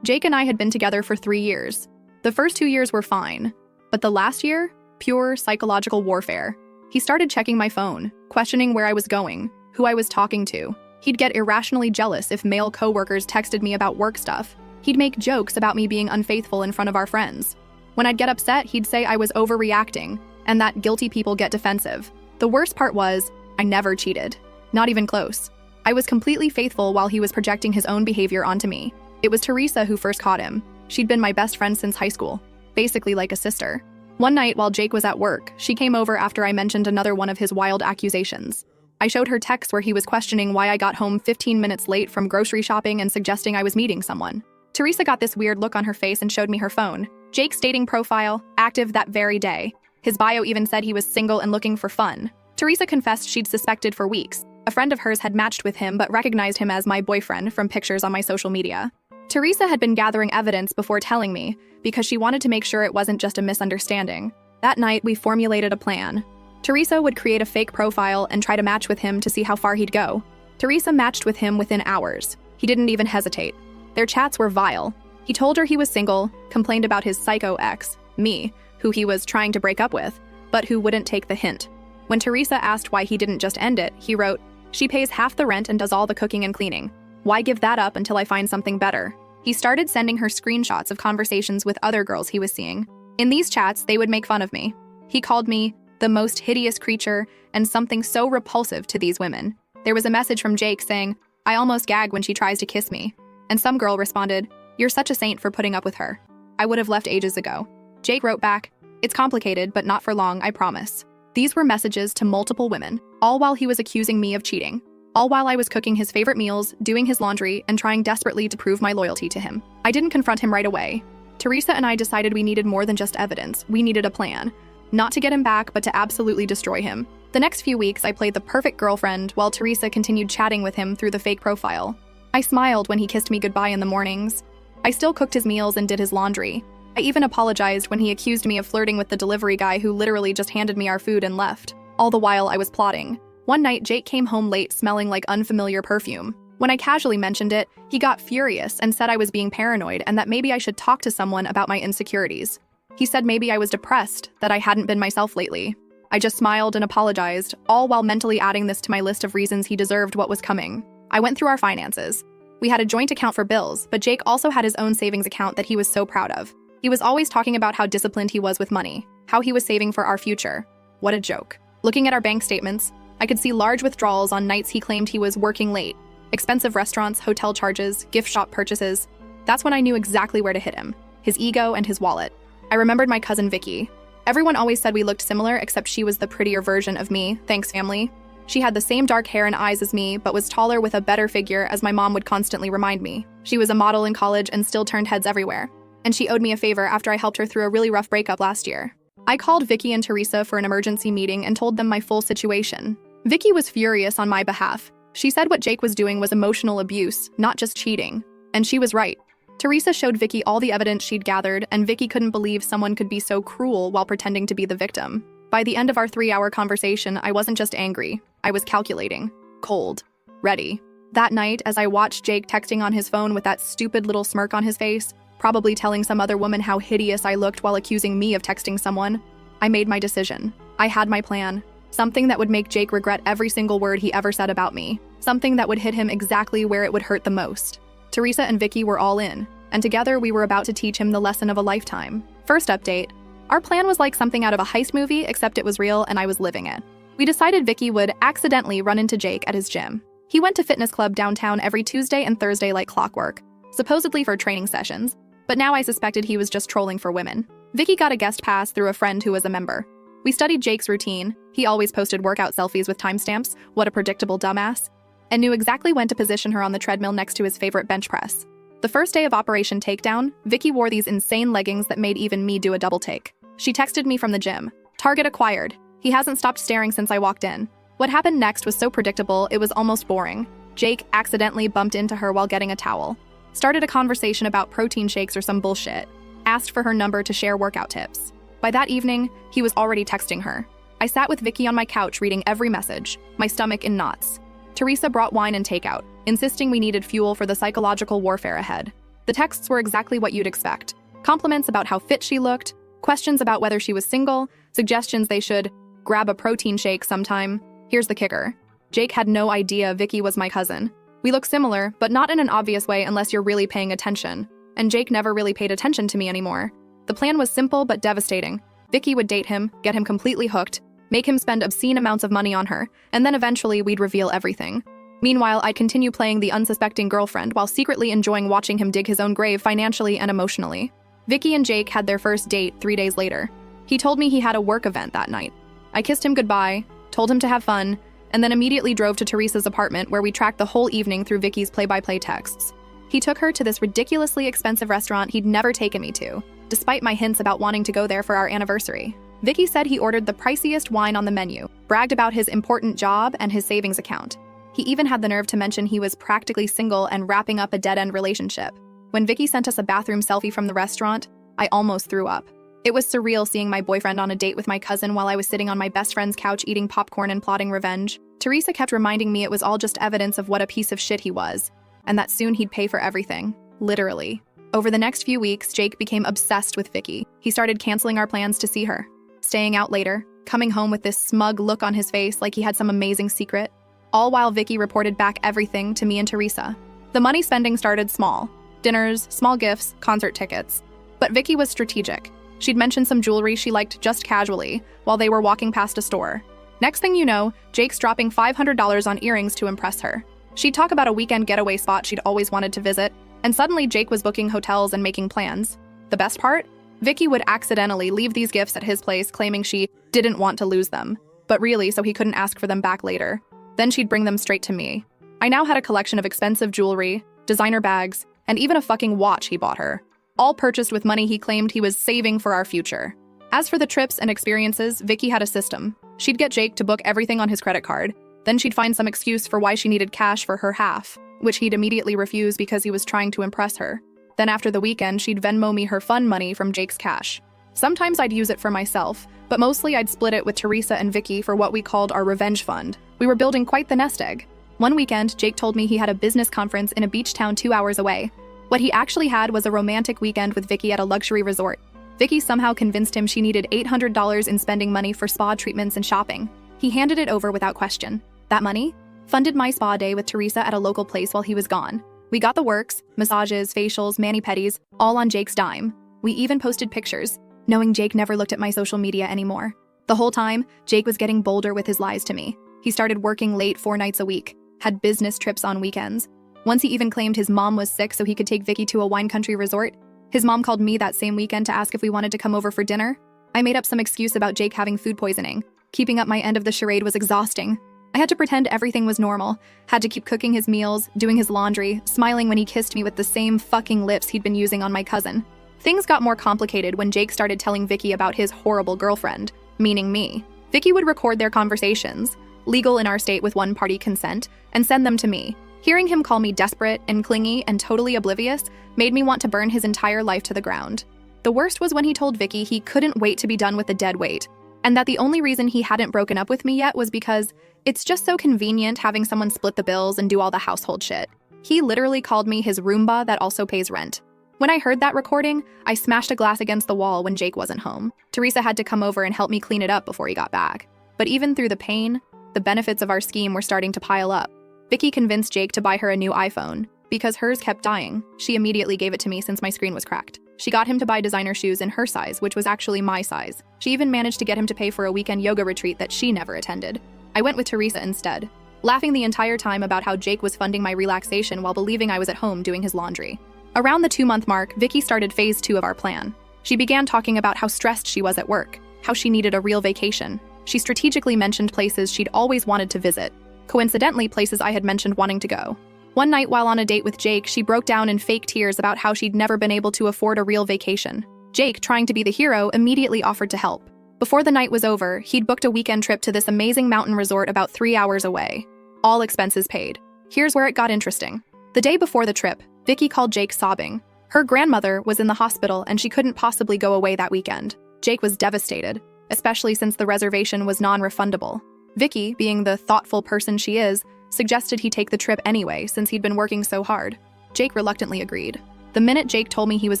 Jake and I had been together for 3 years. The first 2 years were fine, but the last year, pure psychological warfare. He started checking my phone, questioning where I was going, who I was talking to. He'd get irrationally jealous if male coworkers texted me about work stuff. He'd make jokes about me being unfaithful in front of our friends. When I'd get upset, he'd say I was overreacting, and that guilty people get defensive. The worst part was, I never cheated. Not even close. I was completely faithful while he was projecting his own behavior onto me. It was Teresa who first caught him. She'd been my best friend since high school, basically like a sister. One night while Jake was at work, she came over after I mentioned another one of his wild accusations. I showed her texts where he was questioning why I got home 15 minutes late from grocery shopping and suggesting I was meeting someone. Teresa got this weird look on her face and showed me her phone. Jake's dating profile, active that very day. His bio even said he was single and looking for fun. Teresa confessed she'd suspected for weeks. A friend of hers had matched with him but recognized him as my boyfriend from pictures on my social media. Teresa had been gathering evidence before telling me because she wanted to make sure it wasn't just a misunderstanding. That night, we formulated a plan. Teresa would create a fake profile and try to match with him to see how far he'd go. Teresa matched with him within hours. He didn't even hesitate. Their chats were vile. He told her he was single, complained about his psycho ex, me, who he was trying to break up with, but who wouldn't take the hint. When Teresa asked why he didn't just end it, he wrote, "She pays half the rent and does all the cooking and cleaning. Why give that up until I find something better?" He started sending her screenshots of conversations with other girls he was seeing. In these chats, they would make fun of me. He called me the most hideous creature and something so repulsive to these women. There was a message from Jake saying, "I almost gag when she tries to kiss me." And some girl responded, "You're such a saint for putting up with her. I would have left ages ago." Jake wrote back, "It's complicated, but not for long, I promise." These were messages to multiple women, all while he was accusing me of cheating. All while I was cooking his favorite meals, doing his laundry, and trying desperately to prove my loyalty to him. I didn't confront him right away. Teresa and I decided we needed more than just evidence. We needed a plan. Not to get him back, but to absolutely destroy him. The next few weeks, I played the perfect girlfriend while Teresa continued chatting with him through the fake profile. I smiled when he kissed me goodbye in the mornings. I still cooked his meals and did his laundry. I even apologized when he accused me of flirting with the delivery guy who literally just handed me our food and left. All the while, I was plotting. One night, Jake came home late smelling like unfamiliar perfume. When I casually mentioned it, he got furious and said I was being paranoid and that maybe I should talk to someone about my insecurities. He said maybe I was depressed, that I hadn't been myself lately. I just smiled and apologized, all while mentally adding this to my list of reasons he deserved what was coming. I went through our finances. We had a joint account for bills, but Jake also had his own savings account that he was so proud of. He was always talking about how disciplined he was with money, how he was saving for our future. What a joke. Looking at our bank statements, I could see large withdrawals on nights he claimed he was working late. Expensive restaurants, hotel charges, gift shop purchases. That's when I knew exactly where to hit him. His ego and his wallet. I remembered my cousin Vicky. Everyone always said we looked similar, except she was the prettier version of me, thanks family. She had the same dark hair and eyes as me, but was taller with a better figure, as my mom would constantly remind me. She was a model in college and still turned heads everywhere. And she owed me a favor after I helped her through a really rough breakup last year. I called Vicky and Teresa for an emergency meeting and told them my full situation. Vicky was furious on my behalf. She said what Jake was doing was emotional abuse, not just cheating. And she was right. Teresa showed Vicky all the evidence she'd gathered, and Vicky couldn't believe someone could be so cruel while pretending to be the victim. By the end of our 3-hour conversation, I wasn't just angry. I was calculating. Cold. Ready. That night, as I watched Jake texting on his phone with that stupid little smirk on his face, probably telling some other woman how hideous I looked while accusing me of texting someone, I made my decision. I had my plan. Something that would make Jake regret every single word he ever said about me. Something that would hit him exactly where it would hurt the most. Teresa and Vicky were all in, and together we were about to teach him the lesson of a lifetime. First update. Our plan was like something out of a heist movie, except it was real and I was living it. We decided Vicky would accidentally run into Jake at his gym. He went to fitness club downtown every Tuesday and Thursday like clockwork, supposedly for training sessions, but now I suspected he was just trolling for women. Vicky got a guest pass through a friend who was a member. We studied Jake's routine. He always posted workout selfies with timestamps, what a predictable dumbass, and knew exactly when to position her on the treadmill next to his favorite bench press. The first day of Operation Takedown, Vicky wore these insane leggings that made even me do a double take. She texted me from the gym. Target acquired. He hasn't stopped staring since I walked in. What happened next was so predictable, it was almost boring. Jake accidentally bumped into her while getting a towel. Started a conversation about protein shakes or some bullshit. Asked for her number to share workout tips. By that evening, he was already texting her. I sat with Vicky on my couch reading every message, my stomach in knots. Teresa brought wine and takeout, insisting we needed fuel for the psychological warfare ahead. The texts were exactly what you'd expect. Compliments about how fit she looked, questions about whether she was single, suggestions they should grab a protein shake sometime. Here's the kicker. Jake had no idea Vicky was my cousin. We look similar, but not in an obvious way unless you're really paying attention. And Jake never really paid attention to me anymore. The plan was simple but devastating. Vicky would date him, get him completely hooked, make him spend obscene amounts of money on her, and then eventually we'd reveal everything. Meanwhile, I'd continue playing the unsuspecting girlfriend while secretly enjoying watching him dig his own grave financially and emotionally. Vicky and Jake had their first date 3 days later. He told me he had a work event that night. I kissed him goodbye, told him to have fun, and then immediately drove to Teresa's apartment where we tracked the whole evening through Vicky's play-by-play texts. He took her to this ridiculously expensive restaurant he'd never taken me to, despite my hints about wanting to go there for our anniversary. Vicky said he ordered the priciest wine on the menu, bragged about his important job and his savings account. He even had the nerve to mention he was practically single and wrapping up a dead-end relationship. When Vicky sent us a bathroom selfie from the restaurant, I almost threw up. It was surreal seeing my boyfriend on a date with my cousin while I was sitting on my best friend's couch eating popcorn and plotting revenge. Teresa kept reminding me it was all just evidence of what a piece of shit he was, and that soon he'd pay for everything. Literally. Over the next few weeks, Jake became obsessed with Vicky. He started canceling our plans to see her, staying out later, coming home with this smug look on his face like he had some amazing secret, all while Vicky reported back everything to me and Teresa. The money spending started small. Dinners, small gifts, concert tickets. But Vicky was strategic. She'd mentioned some jewelry she liked just casually while they were walking past a store. Next thing you know, Jake's dropping $500 on earrings to impress her. She'd talk about a weekend getaway spot she'd always wanted to visit, and suddenly Jake was booking hotels and making plans. The best part? Vicky would accidentally leave these gifts at his place claiming she didn't want to lose them, but really so he couldn't ask for them back later. Then she'd bring them straight to me. I now had a collection of expensive jewelry, designer bags, and even a fucking watch he bought her, all purchased with money he claimed he was saving for our future. As for the trips and experiences, Vicky had a system. She'd get Jake to book everything on his credit card. Then she'd find some excuse for why she needed cash for her half, which he'd immediately refuse because he was trying to impress her. Then after the weekend, she'd Venmo me her fun money from Jake's cash. Sometimes I'd use it for myself, but mostly I'd split it with Teresa and Vicky for what we called our revenge fund. We were building quite the nest egg. One weekend, Jake told me he had a business conference in a beach town 2 hours away. What he actually had was a romantic weekend with Vicky at a luxury resort. Vicky somehow convinced him she needed $800 in spending money for spa treatments and shopping. He handed it over without question. That money funded my spa day with Teresa at a local place while he was gone. We got the works, massages, facials, mani-pedis, all on Jake's dime. We even posted pictures, knowing Jake never looked at my social media anymore. The whole time, Jake was getting bolder with his lies to me. He started working late 4 nights a week, had business trips on weekends. Once he even claimed his mom was sick so he could take Vicky to a wine country resort. His mom called me that same weekend to ask if we wanted to come over for dinner. I made up some excuse about Jake having food poisoning. Keeping up my end of the charade was exhausting. I had to pretend everything was normal, had to keep cooking his meals, doing his laundry, smiling when he kissed me with the same fucking lips he'd been using on my cousin. Things got more complicated when Jake started telling Vicky about his horrible girlfriend, meaning me. Vicky would record their conversations, legal in our state with one-party consent, and send them to me. Hearing him call me desperate and clingy and totally oblivious made me want to burn his entire life to the ground. The worst was when he told Vicky he couldn't wait to be done with the dead weight, and that the only reason he hadn't broken up with me yet was because it's just so convenient having someone split the bills and do all the household shit. He literally called me his Roomba that also pays rent. When I heard that recording, I smashed a glass against the wall when Jake wasn't home. Teresa had to come over and help me clean it up before he got back. But even through the pain, the benefits of our scheme were starting to pile up. Vicky convinced Jake to buy her a new iPhone. Because hers kept dying, she immediately gave it to me since my screen was cracked. She got him to buy designer shoes in her size, which was actually my size. She even managed to get him to pay for a weekend yoga retreat that she never attended. I went with Teresa instead, laughing the entire time about how Jake was funding my relaxation while believing I was at home doing his laundry. Around the 2-month mark, Vicky started phase 2 of our plan. She began talking about how stressed she was at work, how she needed a real vacation. She strategically mentioned places she'd always wanted to visit. Coincidentally, places I had mentioned wanting to go. One night while on a date with Jake, she broke down in fake tears about how she'd never been able to afford a real vacation. Jake, trying to be the hero, immediately offered to help. Before the night was over, he'd booked a weekend trip to this amazing mountain resort about 3 hours away. All expenses paid. Here's where it got interesting. The day before the trip, Vicky called Jake sobbing. Her grandmother was in the hospital and she couldn't possibly go away that weekend. Jake was devastated, especially since the reservation was non-refundable. Vicky, being the thoughtful person she is, suggested he take the trip anyway since he'd been working so hard. Jake reluctantly agreed. The minute Jake told me he was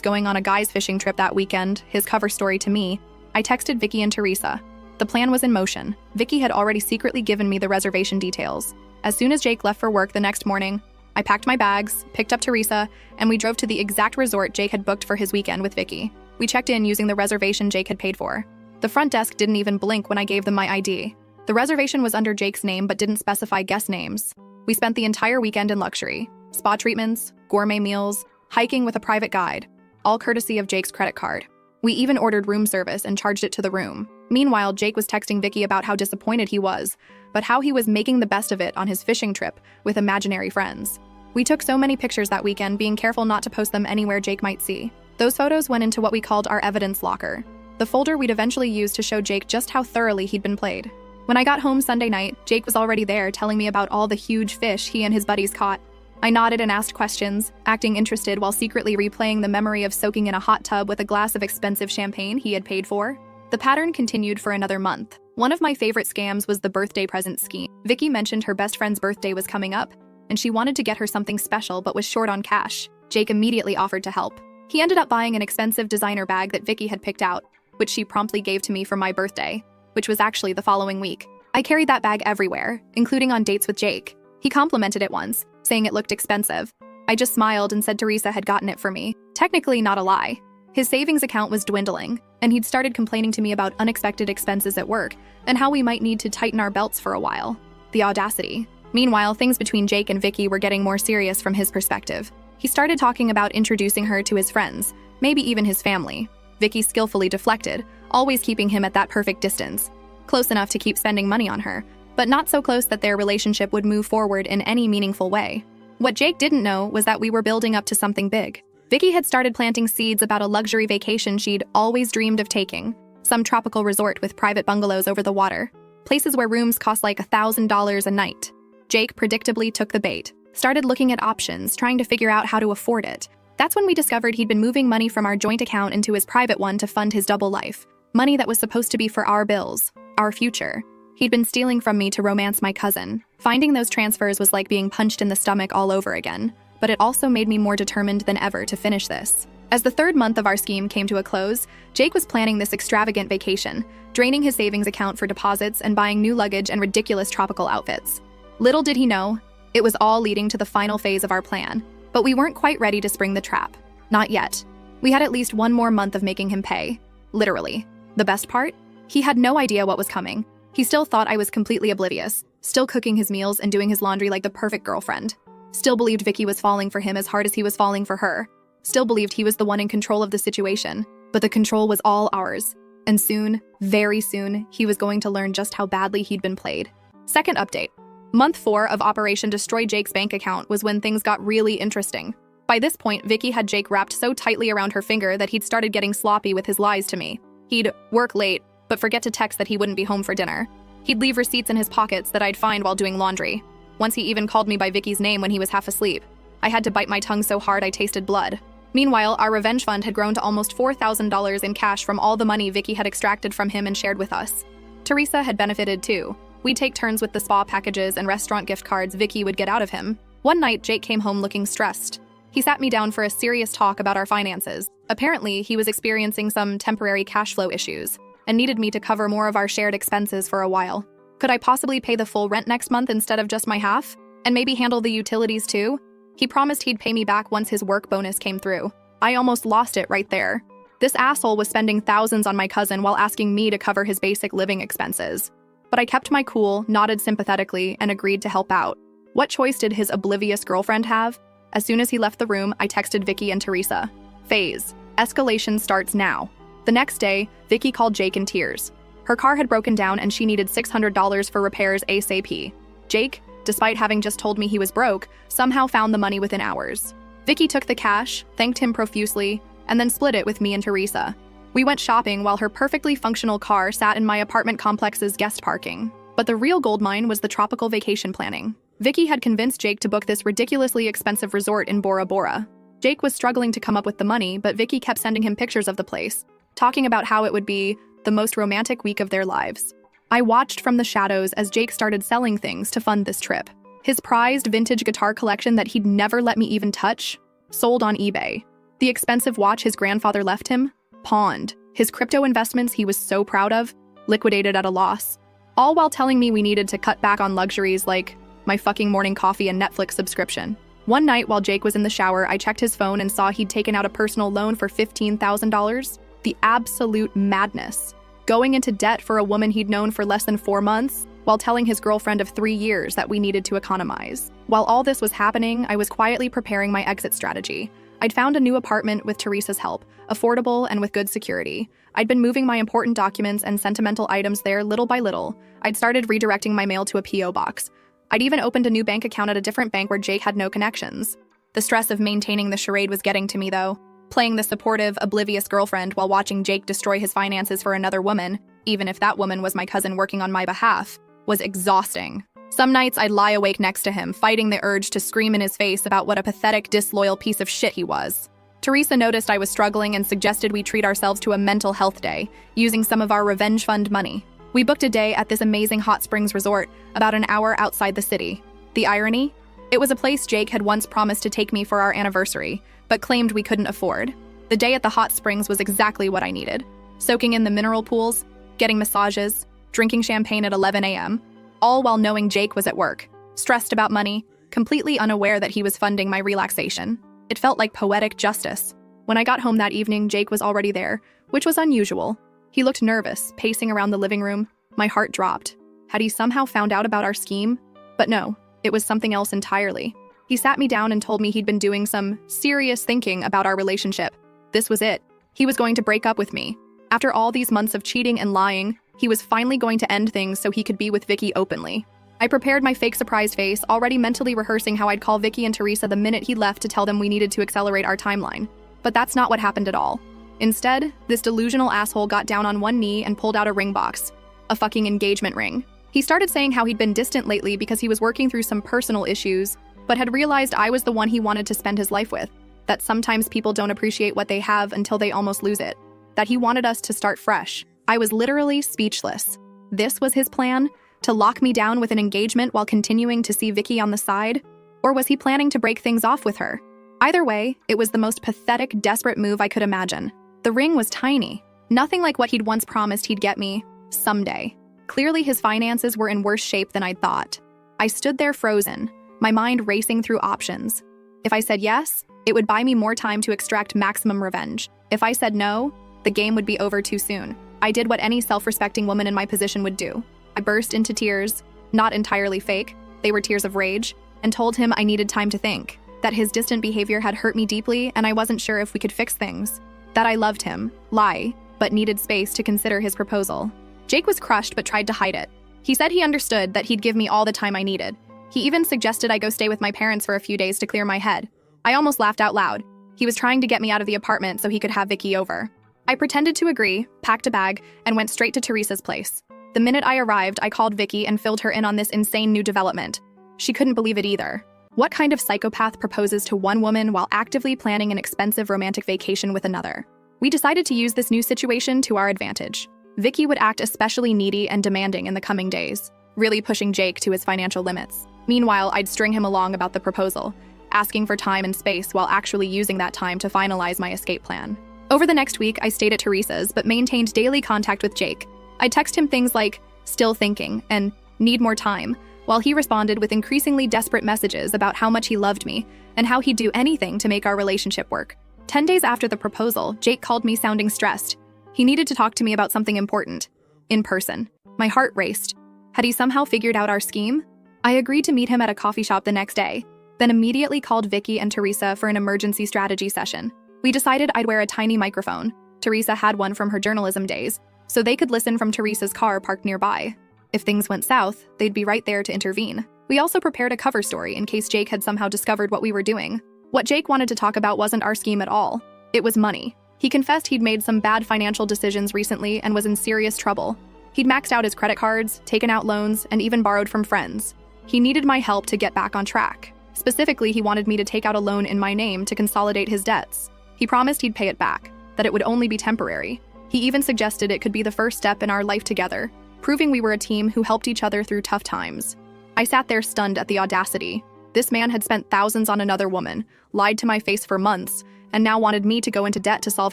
going on a guy's fishing trip that weekend, his cover story to me, I texted Vicky and Teresa. The plan was in motion. Vicky had already secretly given me the reservation details. As soon as Jake left for work the next morning, I packed my bags, picked up Teresa, and we drove to the exact resort Jake had booked for his weekend with Vicky. We checked in using the reservation Jake had paid for. The front desk didn't even blink when I gave them my ID. The reservation was under Jake's name but didn't specify guest names. We spent the entire weekend in luxury. Spa treatments, gourmet meals, hiking with a private guide, all courtesy of Jake's credit card. We even ordered room service and charged it to the room. Meanwhile, Jake was texting Vicky about how disappointed he was, but how he was making the best of it on his fishing trip with imaginary friends. We took so many pictures that weekend, being careful not to post them anywhere Jake might see. Those photos went into what we called our evidence locker, the folder we'd eventually use to show Jake just how thoroughly he'd been played. When I got home Sunday night, Jake was already there telling me about all the huge fish he and his buddies caught. I nodded and asked questions, acting interested while secretly replaying the memory of soaking in a hot tub with a glass of expensive champagne he had paid for. The pattern continued for another month. One of my favorite scams was the birthday present scheme. Vicky mentioned her best friend's birthday was coming up, and she wanted to get her something special but was short on cash. Jake immediately offered to help. He ended up buying an expensive designer bag that Vicky had picked out, which she promptly gave to me for my birthday, which was actually the following week. I carried that bag everywhere, including on dates with Jake. He complimented it once, saying it looked expensive. I just smiled and said Teresa had gotten it for me. Technically not a lie. His savings account was dwindling, and he'd started complaining to me about unexpected expenses at work and how we might need to tighten our belts for a while. The audacity. Meanwhile, things between Jake and Vicky were getting more serious from his perspective. He started talking about introducing her to his friends, maybe even his family. Vicky skillfully deflected, always keeping him at that perfect distance, close enough to keep spending money on her, but not so close that their relationship would move forward in any meaningful way. What Jake didn't know was that we were building up to something big. Vicky had started planting seeds about a luxury vacation she'd always dreamed of taking, some tropical resort with private bungalows over the water, places where rooms cost like $1,000 a night. Jake predictably took the bait, started looking at options, trying to figure out how to afford it. That's when we discovered he'd been moving money from our joint account into his private one to fund his double life, money that was supposed to be for our bills, our future. He'd been stealing from me to romance my cousin. Finding those transfers was like being punched in the stomach all over again, but it also made me more determined than ever to finish this. As the third month of our scheme came to a close, Jake was planning this extravagant vacation, draining his savings account for deposits and buying new luggage and ridiculous tropical outfits. Little did he know, it was all leading to the final phase of our plan, but we weren't quite ready to spring the trap. Not yet. We had at least one more month of making him pay. Literally. The best part? He had no idea what was coming. He still thought I was completely oblivious, still cooking his meals and doing his laundry like the perfect girlfriend. Still believed Vicky was falling for him as hard as he was falling for her. Still believed he was the one in control of the situation. But the control was all ours. And soon, very soon, he was going to learn just how badly he'd been played. Second update. Month 4 of Operation Destroy Jake's bank account was when things got really interesting. By this point, Vicky had Jake wrapped so tightly around her finger that he'd started getting sloppy with his lies to me. He'd work late, but forget to text that he wouldn't be home for dinner. He'd leave receipts in his pockets that I'd find while doing laundry. Once he even called me by Vicky's name when he was half asleep. I had to bite my tongue so hard I tasted blood. Meanwhile, our revenge fund had grown to almost $4,000 in cash from all the money Vicky had extracted from him and shared with us. Teresa had benefited too. We'd take turns with the spa packages and restaurant gift cards Vicky would get out of him. One night, Jake came home looking stressed. He sat me down for a serious talk about our finances. Apparently, he was experiencing some temporary cash flow issues and needed me to cover more of our shared expenses for a while. Could I possibly pay the full rent next month instead of just my half? And maybe handle the utilities too? He promised he'd pay me back once his work bonus came through. I almost lost it right there. This asshole was spending thousands on my cousin while asking me to cover his basic living expenses. But I kept my cool, nodded sympathetically, and agreed to help out. What choice did his oblivious girlfriend have? As soon as he left the room, I texted Vicky and Teresa. Phase. Escalation starts now. The next day, Vicky called Jake in tears. Her car had broken down and she needed $600 for repairs ASAP. Jake, despite having just told me he was broke, somehow found the money within hours. Vicky took the cash, thanked him profusely, and then split it with me and Teresa. We went shopping while her perfectly functional car sat in my apartment complex's guest parking. But the real goldmine was the tropical vacation planning. Vicky had convinced Jake to book this ridiculously expensive resort in Bora Bora. Jake was struggling to come up with the money, but Vicky kept sending him pictures of the place, talking about how it would be the most romantic week of their lives. I watched from the shadows as Jake started selling things to fund this trip. His prized vintage guitar collection that he'd never let me even touch sold on eBay. The expensive watch his grandfather left him? Pawned. His crypto investments he was so proud of? Liquidated at a loss. All while telling me we needed to cut back on luxuries like my fucking morning coffee and Netflix subscription. One night while Jake was in the shower, I checked his phone and saw he'd taken out a personal loan for $15,000. The absolute madness. Going into debt for a woman he'd known for less than 4 months, while telling his girlfriend of 3 years that we needed to economize. While all this was happening, I was quietly preparing my exit strategy. I'd found a new apartment with Teresa's help, affordable and with good security. I'd been moving my important documents and sentimental items there little by little. I'd started redirecting my mail to a P.O. box. I'd even opened a new bank account at a different bank where Jake had no connections. The stress of maintaining the charade was getting to me, though. Playing the supportive, oblivious girlfriend while watching Jake destroy his finances for another woman, even if that woman was my cousin working on my behalf, was exhausting. Some nights I'd lie awake next to him, fighting the urge to scream in his face about what a pathetic, disloyal piece of shit he was. Teresa noticed I was struggling and suggested we treat ourselves to a mental health day, using some of our revenge fund money. We booked a day at this amazing hot springs resort, about an hour outside the city. The irony? It was a place Jake had once promised to take me for our anniversary, but claimed we couldn't afford. The day at the hot springs was exactly what I needed. Soaking in the mineral pools, getting massages, drinking champagne at 11 a.m., all while knowing Jake was at work, stressed about money, completely unaware that he was funding my relaxation. It felt like poetic justice. When I got home that evening, Jake was already there, which was unusual. He looked nervous, pacing around the living room. My heart dropped. Had he somehow found out about our scheme? But no, it was something else entirely. He sat me down and told me he'd been doing some serious thinking about our relationship. This was it. He was going to break up with me. After all these months of cheating and lying, he was finally going to end things so he could be with Vicky openly. I prepared my fake surprise face, already mentally rehearsing how I'd call Vicky and Teresa the minute he left to tell them we needed to accelerate our timeline. But that's not what happened at all. Instead, this delusional asshole got down on one knee and pulled out a ring box. A fucking engagement ring. He started saying how he'd been distant lately because he was working through some personal issues, but had realized I was the one he wanted to spend his life with. That sometimes people don't appreciate what they have until they almost lose it. That he wanted us to start fresh. I was literally speechless. This was his plan? To lock me down with an engagement while continuing to see Vicky on the side? Or was he planning to break things off with her? Either way, it was the most pathetic, desperate move I could imagine. The ring was tiny. Nothing like what he'd once promised he'd get me someday. Clearly his finances were in worse shape than I'd thought. I stood there frozen, my mind racing through options. If I said yes, it would buy me more time to extract maximum revenge. If I said no, the game would be over too soon. I did what any self-respecting woman in my position would do. I burst into tears, not entirely fake, they were tears of rage, and told him I needed time to think, that his distant behavior had hurt me deeply and I wasn't sure if we could fix things, that I loved him, but needed space to consider his proposal. Jake was crushed but tried to hide it. He said he understood that he'd give me all the time I needed. He even suggested I go stay with my parents for a few days to clear my head. I almost laughed out loud. He was trying to get me out of the apartment so he could have Vicky over. I pretended to agree, packed a bag, and went straight to Teresa's place. The minute I arrived, I called Vicky and filled her in on this insane new development. She couldn't believe it either. What kind of psychopath proposes to one woman while actively planning an expensive romantic vacation with another? We decided to use this new situation to our advantage. Vicky would act especially needy and demanding in the coming days, really pushing Jake to his financial limits. Meanwhile, I'd string him along about the proposal, asking for time and space while actually using that time to finalize my escape plan. Over the next week, I stayed at Teresa's but maintained daily contact with Jake. I'd text him things like, "still thinking," and "need more time," while he responded with increasingly desperate messages about how much he loved me and how he'd do anything to make our relationship work. 10 days after the proposal, Jake called me sounding stressed. He needed to talk to me about something important. In person. My heart raced. Had he somehow figured out our scheme? I agreed to meet him at a coffee shop the next day, then immediately called Vicky and Teresa for an emergency strategy session. We decided I'd wear a tiny microphone. Teresa had one from her journalism days, so they could listen from Teresa's car parked nearby. If things went south, they'd be right there to intervene. We also prepared a cover story in case Jake had somehow discovered what we were doing. What Jake wanted to talk about wasn't our scheme at all. It was money. He confessed he'd made some bad financial decisions recently and was in serious trouble. He'd maxed out his credit cards, taken out loans, and even borrowed from friends. He needed my help to get back on track. Specifically, he wanted me to take out a loan in my name to consolidate his debts. He promised he'd pay it back, that it would only be temporary. He even suggested it could be the first step in our life together, proving we were a team who helped each other through tough times. I sat there stunned at the audacity. This man had spent thousands on another woman, lied to my face for months, and now wanted me to go into debt to solve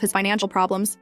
his financial problems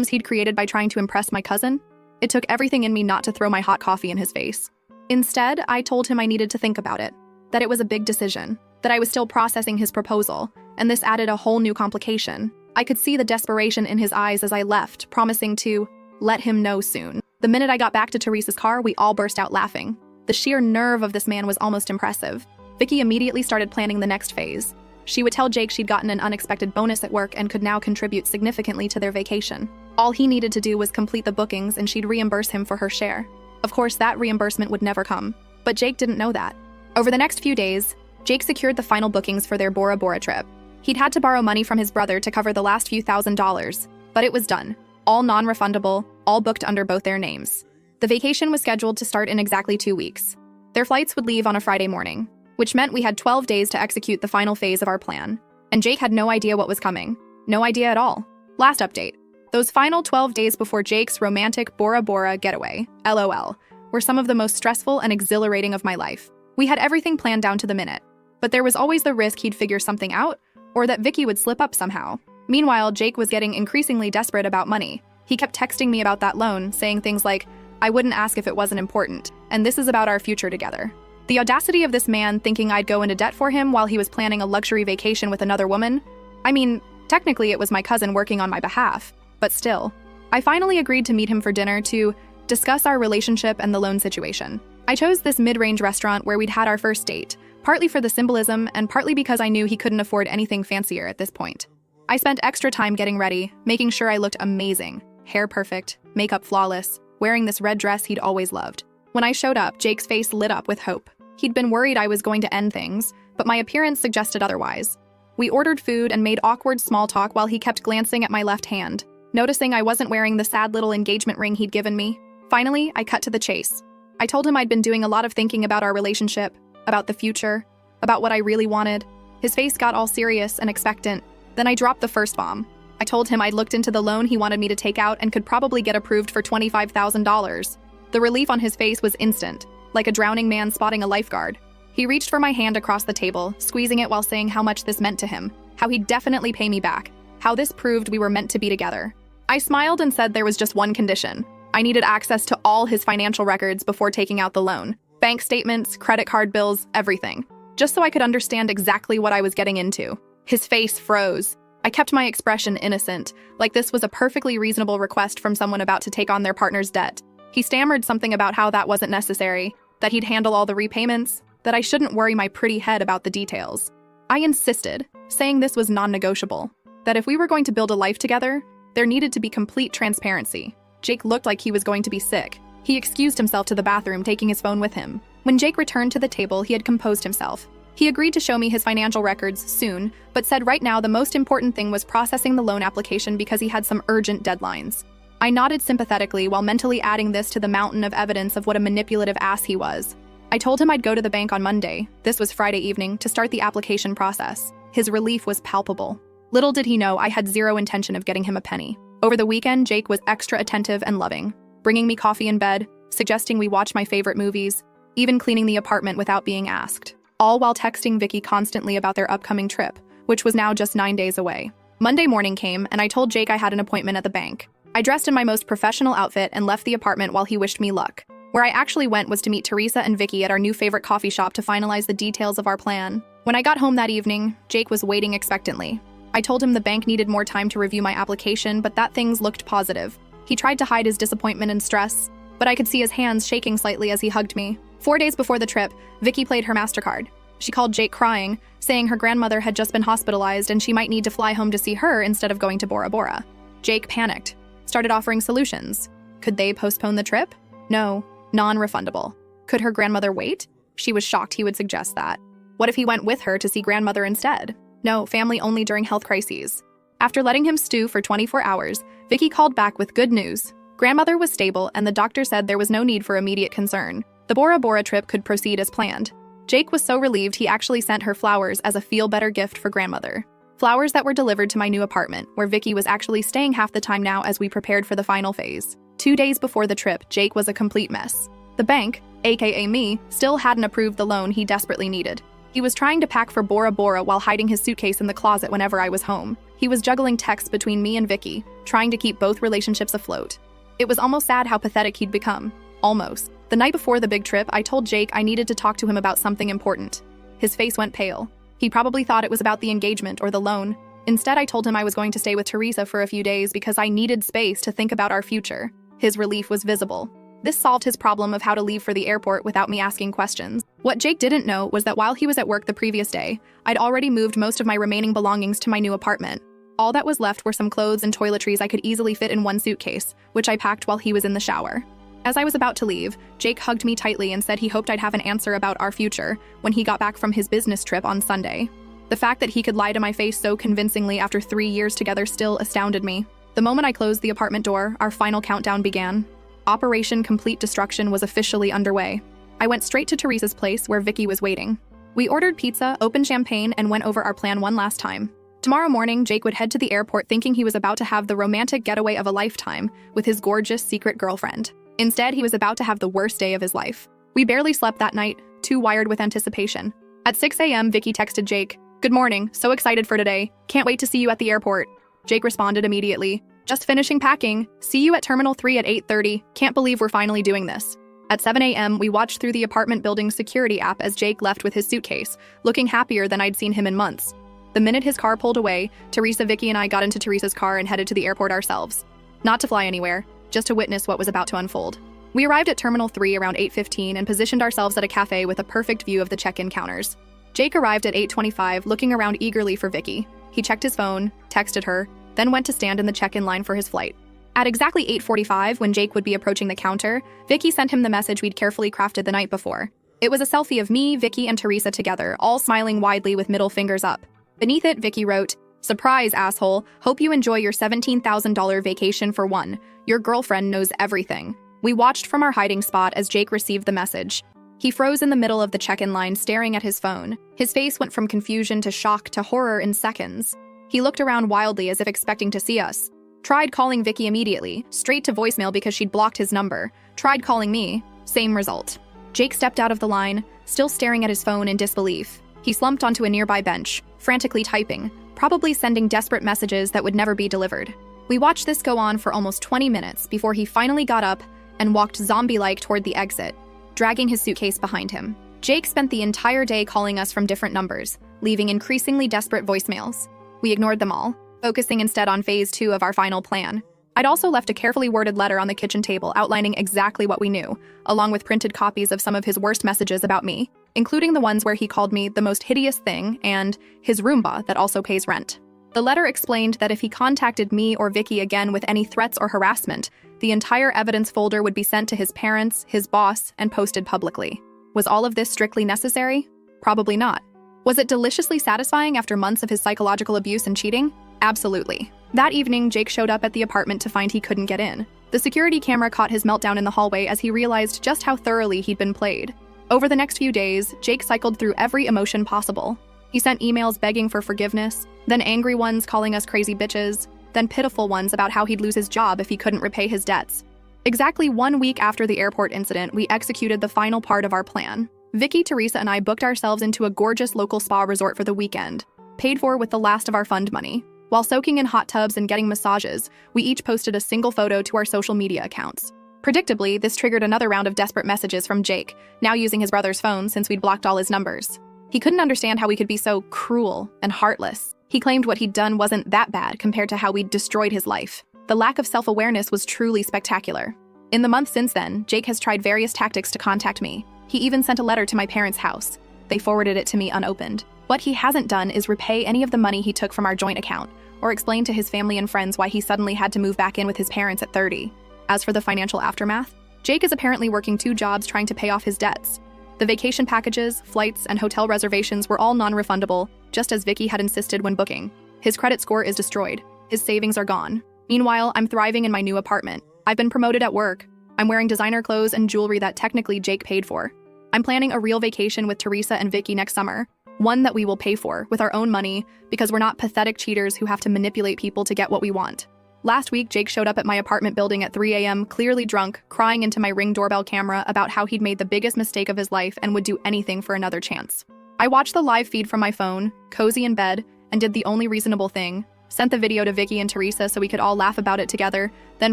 he'd created by trying to impress my cousin. It took everything in me not to throw my hot coffee in his face. Instead, I told him I needed to think about it, that it was a big decision, that I was still processing his proposal, and this added a whole new complication. I could see the desperation in his eyes as I left, promising to let him know soon. The minute I got back to Teresa's car, we all burst out laughing. The sheer nerve of this man was almost impressive. Vicky immediately started planning the next phase. She would tell Jake she'd gotten an unexpected bonus at work and could now contribute significantly to their vacation. All he needed to do was complete the bookings and she'd reimburse him for her share. Of course, that reimbursement would never come, but Jake didn't know that. Over the next few days, Jake secured the final bookings for their Bora Bora trip. He'd had to borrow money from his brother to cover the last few $1,000s, but it was done. All non-refundable, all booked under both their names. The vacation was scheduled to start in exactly 2 weeks. Their flights would leave on a Friday morning, which meant we had 12 days to execute the final phase of our plan. And Jake had no idea what was coming. No idea at all. Last update. Those final 12 days before Jake's romantic Bora Bora getaway, LOL, were some of the most stressful and exhilarating of my life. We had everything planned down to the minute, but there was always the risk he'd figure something out or that Vicky would slip up somehow. Meanwhile, Jake was getting increasingly desperate about money. He kept texting me about that loan, saying things like, "I wouldn't ask if it wasn't important, and this is about our future together." The audacity of this man thinking I'd go into debt for him while he was planning a luxury vacation with another woman. I mean, technically it was my cousin working on my behalf, but still. I finally agreed to meet him for dinner to discuss our relationship and the loan situation. I chose this mid-range restaurant where we'd had our first date, partly for the symbolism and partly because I knew he couldn't afford anything fancier at this point. I spent extra time getting ready, making sure I looked amazing, hair perfect, makeup flawless, wearing this red dress he'd always loved. When I showed up, Jake's face lit up with hope. He'd been worried I was going to end things, but my appearance suggested otherwise. We ordered food and made awkward small talk while he kept glancing at my left hand, noticing I wasn't wearing the sad little engagement ring he'd given me. Finally, I cut to the chase. I told him I'd been doing a lot of thinking about our relationship, about the future, about what I really wanted. His face got all serious and expectant. Then I dropped the first bomb. I told him I'd looked into the loan he wanted me to take out and could probably get approved for $25,000. The relief on his face was instant, like a drowning man spotting a lifeguard. He reached for my hand across the table, squeezing it while saying how much this meant to him, how he'd definitely pay me back, how this proved we were meant to be together. I smiled and said there was just one condition. I needed access to all his financial records before taking out the loan. Bank statements, credit card bills, everything. Just so I could understand exactly what I was getting into. His face froze. I kept my expression innocent, like this was a perfectly reasonable request from someone about to take on their partner's debt. He stammered something about how that wasn't necessary, that he'd handle all the repayments, that I shouldn't worry my pretty head about the details. I insisted, saying this was non-negotiable, that if we were going to build a life together, there needed to be complete transparency. Jake looked like he was going to be sick. He excused himself to the bathroom, taking his phone with him. When Jake returned to the table, he had composed himself. He agreed to show me his financial records soon, but said right now the most important thing was processing the loan application because he had some urgent deadlines. I nodded sympathetically while mentally adding this to the mountain of evidence of what a manipulative ass he was. I told him I'd go to the bank on Monday, this was Friday evening, to start the application process. His relief was palpable. Little did he know I had zero intention of getting him a penny. Over the weekend, Jake was extra attentive and loving, bringing me coffee in bed, suggesting we watch my favorite movies, even cleaning the apartment without being asked. All while texting Vicky constantly about their upcoming trip, which was now just 9 days away. Monday morning came, and I told Jake I had an appointment at the bank. I dressed in my most professional outfit and left the apartment while he wished me luck. Where I actually went was to meet Teresa and Vicky at our new favorite coffee shop to finalize the details of our plan. When I got home that evening, Jake was waiting expectantly. I told him the bank needed more time to review my application, but that things looked positive. He tried to hide his disappointment and stress, but I could see his hands shaking slightly as he hugged me. 4 days before the trip, Vicky played her MasterCard. She called Jake crying, saying her grandmother had just been hospitalized and she might need to fly home to see her instead of going to Bora Bora. Jake panicked, started offering solutions. Could they postpone the trip? No, non-refundable. Could her grandmother wait? She was shocked he would suggest that. What if he went with her to see grandmother instead? No, family only during health crises. After letting him stew for 24 hours, Vicky called back with good news. Grandmother was stable and the doctor said there was no need for immediate concern. The Bora Bora trip could proceed as planned. Jake was so relieved he actually sent her flowers as a feel-better gift for grandmother. Flowers that were delivered to my new apartment, where Vicky was actually staying half the time now as we prepared for the final phase. 2 days before the trip, Jake was a complete mess. The bank, aka me, still hadn't approved the loan he desperately needed. He was trying to pack for Bora Bora while hiding his suitcase in the closet whenever I was home. He was juggling texts between me and Vicky, trying to keep both relationships afloat. It was almost sad how pathetic he'd become. Almost. The night before the big trip, I told Jake I needed to talk to him about something important. His face went pale. He probably thought it was about the engagement or the loan. Instead, I told him I was going to stay with Teresa for a few days because I needed space to think about our future. His relief was visible. This solved his problem of how to leave for the airport without me asking questions. What Jake didn't know was that while he was at work the previous day, I'd already moved most of my remaining belongings to my new apartment. All that was left were some clothes and toiletries I could easily fit in one suitcase, which I packed while he was in the shower. As I was about to leave, Jake hugged me tightly and said he hoped I'd have an answer about our future when he got back from his business trip on Sunday. The fact that he could lie to my face so convincingly after 3 years together still astounded me. The moment I closed the apartment door, our final countdown began. Operation Complete Destruction was officially underway. I went straight to Teresa's place where Vicky was waiting. We ordered pizza, opened champagne, and went over our plan one last time. Tomorrow morning, Jake would head to the airport thinking he was about to have the romantic getaway of a lifetime with his gorgeous secret girlfriend. Instead, he was about to have the worst day of his life. We barely slept that night, too wired with anticipation. At 6 a.m., Vicky texted Jake, "Good morning, so excited for today. Can't wait to see you at the airport." Jake responded immediately, "Just finishing packing. See you at Terminal 3 at 8:30. Can't believe we're finally doing this." At 7 a.m., we watched through the apartment building's security app as Jake left with his suitcase, looking happier than I'd seen him in months. The minute his car pulled away, Teresa, Vicky, and I got into Teresa's car and headed to the airport ourselves. Not to fly anywhere, just to witness what was about to unfold. We arrived at Terminal 3 around 8:15 and positioned ourselves at a cafe with a perfect view of the check-in counters. Jake arrived at 8:25, looking around eagerly for Vicky. He checked his phone, texted her, then went to stand in the check-in line for his flight. At exactly 8:45, when Jake would be approaching the counter, Vicky sent him the message we'd carefully crafted the night before. It was a selfie of me, Vicky, and Teresa together, all smiling widely with middle fingers up. Beneath it, Vicky wrote, "Surprise, asshole. Hope you enjoy your $17,000 vacation for one. Your girlfriend knows everything." We watched from our hiding spot as Jake received the message. He froze in the middle of the check-in line, staring at his phone. His face went from confusion to shock to horror in seconds. He looked around wildly as if expecting to see us. Tried calling Vicky immediately, straight to voicemail because she'd blocked his number. Tried calling me, same result. Jake stepped out of the line, still staring at his phone in disbelief. He slumped onto a nearby bench, frantically typing, probably sending desperate messages that would never be delivered. We watched this go on for almost 20 minutes before he finally got up and walked zombie-like toward the exit, dragging his suitcase behind him. Jake spent the entire day calling us from different numbers, leaving increasingly desperate voicemails. We ignored them all, focusing instead on phase 2 of our final plan. I'd also left a carefully worded letter on the kitchen table outlining exactly what we knew, along with printed copies of some of his worst messages about me, including the ones where he called me the most hideous thing and his Roomba that also pays rent. The letter explained that if he contacted me or Vicky again with any threats or harassment, the entire evidence folder would be sent to his parents, his boss, and posted publicly. Was all of this strictly necessary? Probably not. Was it deliciously satisfying after months of his psychological abuse and cheating? Absolutely. That evening, Jake showed up at the apartment to find he couldn't get in. The security camera caught his meltdown in the hallway as he realized just how thoroughly he'd been played. Over the next few days, Jake cycled through every emotion possible. He sent emails begging for forgiveness, then angry ones calling us crazy bitches, then pitiful ones about how he'd lose his job if he couldn't repay his debts. Exactly 1 week after the airport incident, we executed the final part of our plan. Vicky, Teresa, and I booked ourselves into a gorgeous local spa resort for the weekend, paid for with the last of our fund money. While soaking in hot tubs and getting massages, we each posted a single photo to our social media accounts. Predictably, this triggered another round of desperate messages from Jake, now using his brother's phone since we'd blocked all his numbers. He couldn't understand how we could be so cruel and heartless. He claimed what he'd done wasn't that bad compared to how we'd destroyed his life. The lack of self-awareness was truly spectacular. In the months since then, Jake has tried various tactics to contact me. He even sent a letter to my parents' house. They forwarded it to me unopened. What he hasn't done is repay any of the money he took from our joint account, or explain to his family and friends why he suddenly had to move back in with his parents at 30. As for the financial aftermath, Jake is apparently working 2 jobs trying to pay off his debts. The vacation packages, flights, and hotel reservations were all non-refundable, just as Vicky had insisted when booking. His credit score is destroyed. His savings are gone. Meanwhile, I'm thriving in my new apartment. I've been promoted at work. I'm wearing designer clothes and jewelry that technically Jake paid for. I'm planning a real vacation with Teresa and Vicky next summer, one that we will pay for with our own money because we're not pathetic cheaters who have to manipulate people to get what we want. Last week, Jake showed up at my apartment building at 3 a.m., clearly drunk, crying into my Ring doorbell camera about how he'd made the biggest mistake of his life and would do anything for another chance. I watched the live feed from my phone, cozy in bed, and did the only reasonable thing, sent the video to Vicky and Teresa so we could all laugh about it together, then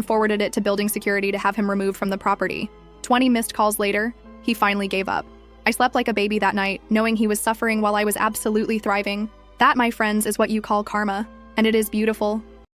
forwarded it to building security to have him removed from the property. 20 missed calls later, he finally gave up. I slept like a baby that night, knowing he was suffering while I was absolutely thriving. That, my friends, is what you call karma. And it is beautiful,